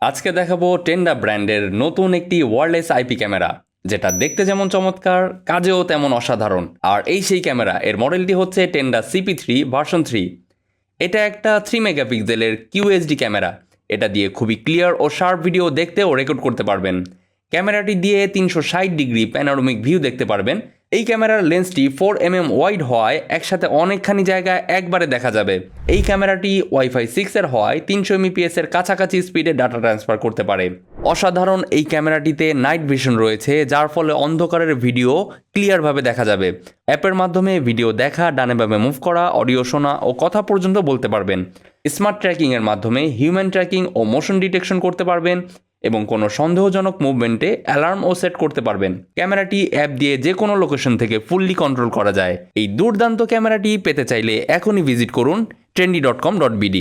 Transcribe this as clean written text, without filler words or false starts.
আজকে দেখাবো টেন্ডা ব্র্যান্ডের নতুন একটি ওয়্যারলেস আইপি ক্যামেরা, যেটা দেখতে যেমন চমৎকার কাজেও তেমন অসাধারণ। আর এই সেই ক্যামেরা, এর মডেলটি হচ্ছে টেন্ডা CP3 ভার্সন 3। এটা একটা 3 মেগাপিক্সেলের QHD ক্যামেরা। এটা দিয়ে খুবই ক্লিয়ার ও শার্প ভিডিও দেখতে ও রেকর্ড করতে পারবেন। ক্যামেরাটি দিয়ে 360 ডিগ্রি প্যানোরামিক ভিউ দেখতে পারবেন। এই ক্যামেরার লেন্সটি 4mm ওয়াইড হওয়ায় একসাথে অনেকখানি জায়গায় একবারে দেখা যাবে। এই ক্যামেরাটি ওয়াইফাই 6 এর হওয়ায় 300 mbps এর কাছাকাছি স্পিডে ডাটা ট্রান্সফার করতে পারে। অসাধারণ এই ক্যামেরাটিতে নাইট ভিশন রয়েছে, যার ফলে অন্ধকারের ভিডিও ক্লিয়ারভাবে দেখা যাবে। অ্যাপের মাধ্যমে ভিডিও দেখা, ডানে বামে মুভ করা, অডিও শোনা ও কথা পর্যন্ত বলতে পারবেন। স্মার্ট ট্র্যাকিংয়ের মাধ্যমে হিউম্যান ট্র্যাকিং ও মোশন ডিটেকশন করতে পারবেন এবং কোনো সন্দেহজনক মুভমেন্টে অ্যালার্মও সেট করতে পারবেন। ক্যামেরাটি অ্যাপ দিয়ে যে কোনো লোকেশন থেকে ফুললি কন্ট্রোল করা যায়। এই দুর্দান্ত ক্যামেরাটি পেতে চাইলে এখনই ভিজিট করুন trendy.com.bd।